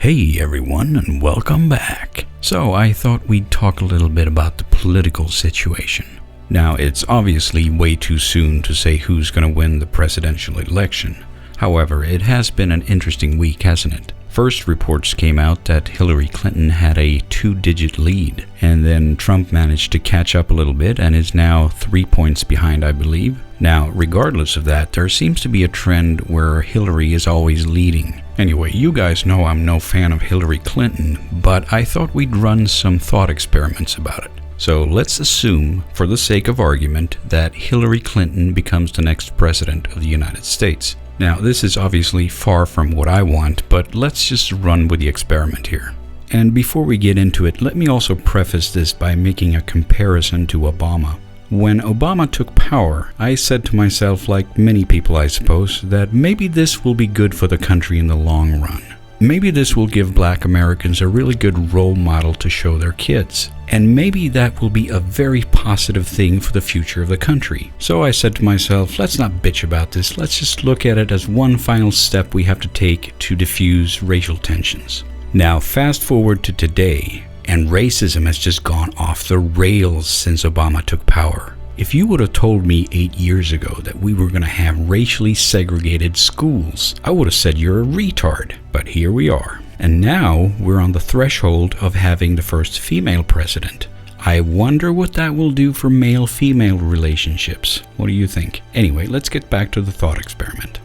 Hey everyone, and welcome back. So I thought we'd talk a little bit about the political situation. Now, it's obviously way too soon to say who's going to win the presidential election. However, it has been an interesting week, hasn't it? First, reports came out that Hillary Clinton had a 2-digit lead, and then Trump managed to catch up a little bit and is now 3 points behind, I believe. Now, regardless of that, there seems to be a trend where Hillary is always leading. Anyway, you guys know I'm no fan of Hillary Clinton, but I thought we'd run some thought experiments about it. So let's assume, for the sake of argument, that Hillary Clinton becomes the next president of the United States. Now, this is obviously far from what I want, but let's just run with the experiment here. And before we get into it, let me also preface this by making a comparison to Obama. When Obama took power, I said to myself, like many people I suppose, that maybe this will be good for the country in the long run. Maybe this will give Black Americans a really good role model to show their kids. And maybe that will be a very positive thing for the future of the country. So I said to myself, let's not bitch about this, let's just look at it as one final step we have to take to diffuse racial tensions. Now fast forward to today, and racism has just gone off the rails since Obama took power. If you would have told me 8 years ago that we were going to have racially segregated schools, I would have said you're a retard. But here we are. And now we're on the threshold of having the first female president. I wonder what that will do for male-female relationships. What do you think? Anyway, let's get back to the thought experiment.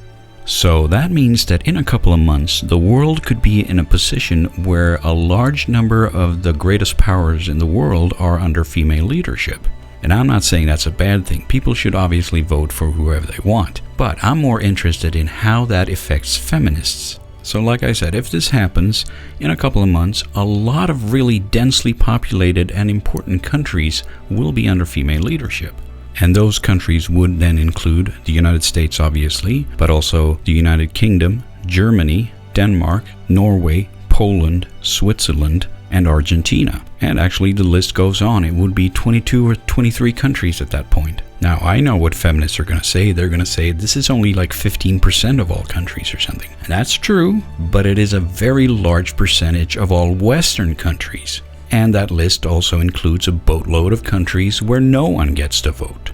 So that means that in a couple of months, the world could be in a position where a large number of the greatest powers in the world are under female leadership. And I'm not saying that's a bad thing. People should obviously vote for whoever they want. But I'm more interested in how that affects feminists. So like I said, if this happens, in a couple of months, a lot of really densely populated and important countries will be under female leadership. And those countries would then include the United States, obviously, but also the United Kingdom, Germany, Denmark, Norway, Poland, Switzerland, and Argentina. And actually the list goes on. It would be 22 or 23 countries at that point. Now, I know what feminists are going to say. They're going to say this is only like 15% of all countries or something. And that's true, but it is a very large percentage of all Western countries. And that list also includes a boatload of countries where no one gets to vote.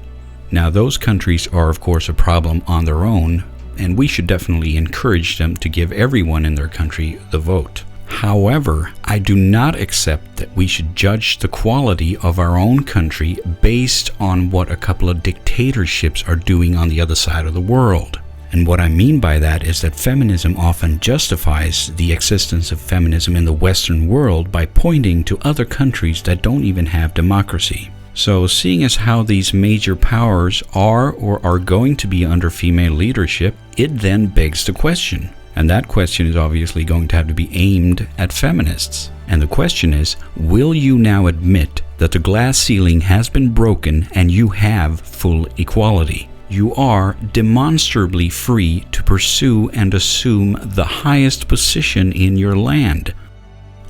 Now, those countries are of course a problem on their own, and we should definitely encourage them to give everyone in their country the vote. However, I do not accept that we should judge the quality of our own country based on what a couple of dictatorships are doing on the other side of the world. And what I mean by that is that feminism often justifies the existence of feminism in the Western world by pointing to other countries that don't even have democracy. So seeing as how these major powers are or are going to be under female leadership, it then begs the question. And that question is obviously going to have to be aimed at feminists. And the question is, will you now admit that the glass ceiling has been broken and you have full equality? You are demonstrably free to pursue and assume the highest position in your land.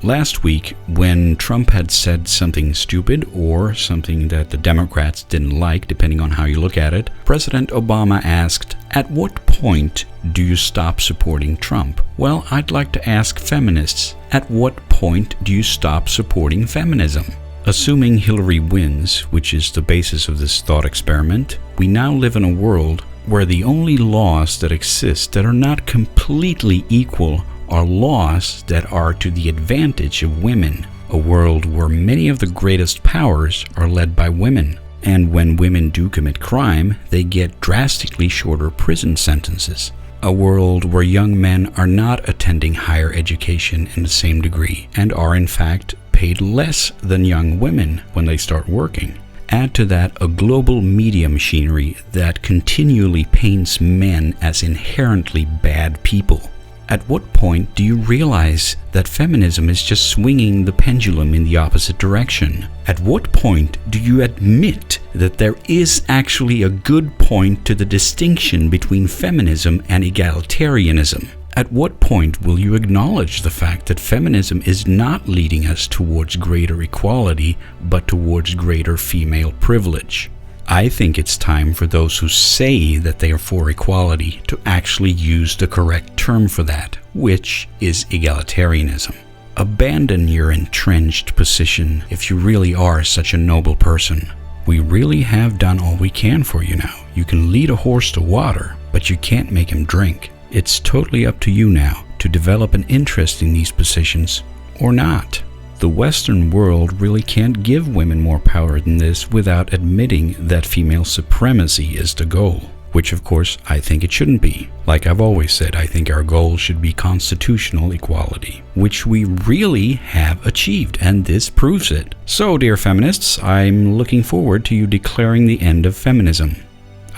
Last week, when Trump had said something stupid or something that the Democrats didn't like, depending on how you look at it, President Obama asked, "At what point do you stop supporting Trump?" Well, I'd like to ask feminists, at what point do you stop supporting feminism? Assuming Hillary wins, which is the basis of this thought experiment, we now live in a world where the only laws that exist that are not completely equal are laws that are to the advantage of women. A world where many of the greatest powers are led by women. And when women do commit crime, they get drastically shorter prison sentences. A world where young men are not attending higher education in the same degree and are in fact paid less than young women when they start working. Add to that a global media machinery that continually paints men as inherently bad people. At what point do you realize that feminism is just swinging the pendulum in the opposite direction? At what point do you admit that there is actually a good point to the distinction between feminism and egalitarianism? At what point will you acknowledge the fact that feminism is not leading us towards greater equality, but towards greater female privilege? I think it's time for those who say that they are for equality to actually use the correct term for that, which is egalitarianism. Abandon your entrenched position if you really are such a noble person. We really have done all we can for you now. You can lead a horse to water, but you can't make him drink. It's totally up to you now to develop an interest in these positions or not. The Western world really can't give women more power than this without admitting that female supremacy is the goal, which of course I think it shouldn't be. Like I've always said, I think our goal should be constitutional equality, which we really have achieved, and this proves it. So, dear feminists, I'm looking forward to you declaring the end of feminism.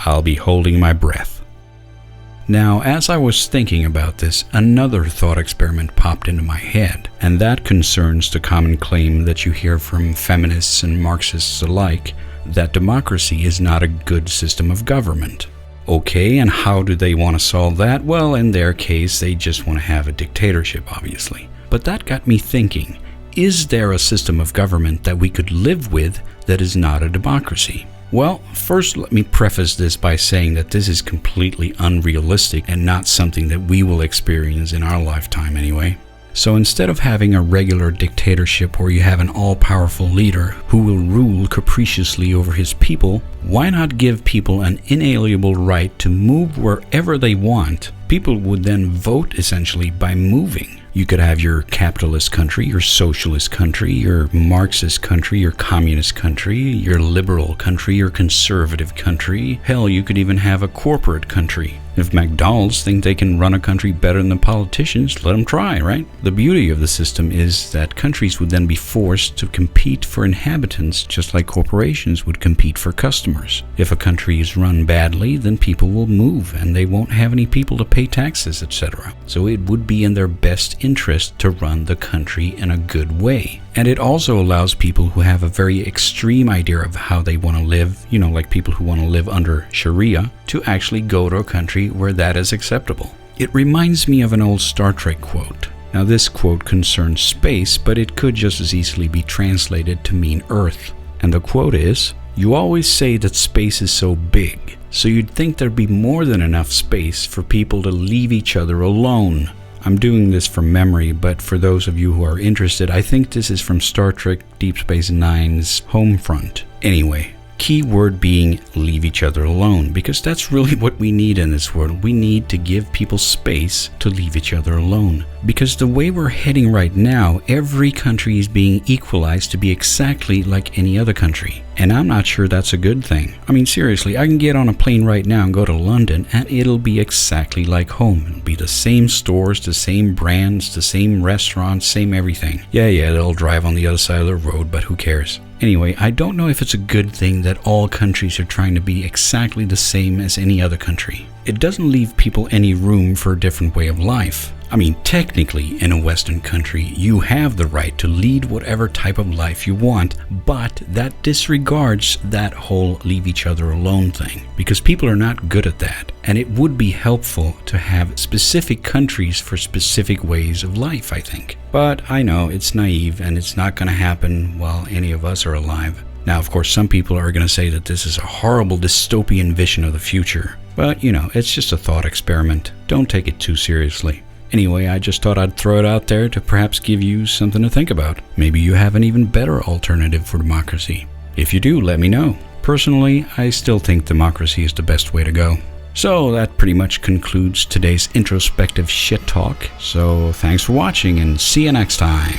I'll be holding my breath. Now, as I was thinking about this, another thought experiment popped into my head, and that concerns the common claim that you hear from feminists and Marxists alike, that democracy is not a good system of government. Okay, and how do they want to solve that? Well, in their case, they just want to have a dictatorship, obviously. But that got me thinking, is there a system of government that we could live with that is not a democracy? Well, first let me preface this by saying that this is completely unrealistic and not something that we will experience in our lifetime anyway. So instead of having a regular dictatorship where you have an all-powerful leader who will rule capriciously over his people, why not give people an inalienable right to move wherever they want? People would then vote essentially by moving. You could have your capitalist country, your socialist country, your Marxist country, your communist country, your liberal country, your conservative country. Hell, you could even have a corporate country. If McDonald's think they can run a country better than the politicians, let them try, right? The beauty of the system is that countries would then be forced to compete for inhabitants just like corporations would compete for customers. If a country is run badly, then people will move and they won't have any people to pay taxes, etc. So it would be in their best interest to run the country in a good way. And it also allows people who have a very extreme idea of how they want to live, like people who want to live under Sharia, to actually go to a country where that is acceptable. It reminds me of an old Star Trek quote. Now this quote concerns space, but it could just as easily be translated to mean Earth. And the quote is, "You always say that space is so big, so you'd think there'd be more than enough space for people to leave each other alone." I'm doing this from memory, but for those of you who are interested, I think this is from Star Trek Deep Space Nine's Homefront. Anyway, key word being leave each other alone, because that's really what we need in this world. We need to give people space to leave each other alone. Because the way we're heading right now, every country is being equalized to be exactly like any other country. And I'm not sure that's a good thing. I mean, seriously, I can get on a plane right now and go to London and it'll be exactly like home. It'll be the same stores, the same brands, the same restaurants, same everything. Yeah, they'll drive on the other side of the road, but who cares? Anyway, I don't know if it's a good thing that all countries are trying to be exactly the same as any other country. It doesn't leave people any room for a different way of life. I mean, technically, in a Western country, you have the right to lead whatever type of life you want, but that disregards that whole leave each other alone thing, because people are not good at that, and it would be helpful to have specific countries for specific ways of life, I think. But I know it's naive, and it's not going to happen while any of us are alive. Now, of course, some people are going to say that this is a horrible dystopian vision of the future, but, it's just a thought experiment. Don't take it too seriously. Anyway, I just thought I'd throw it out there to perhaps give you something to think about. Maybe you have an even better alternative for democracy. If you do, let me know. Personally, I still think democracy is the best way to go. So that pretty much concludes today's introspective shit talk. So thanks for watching and see you next time.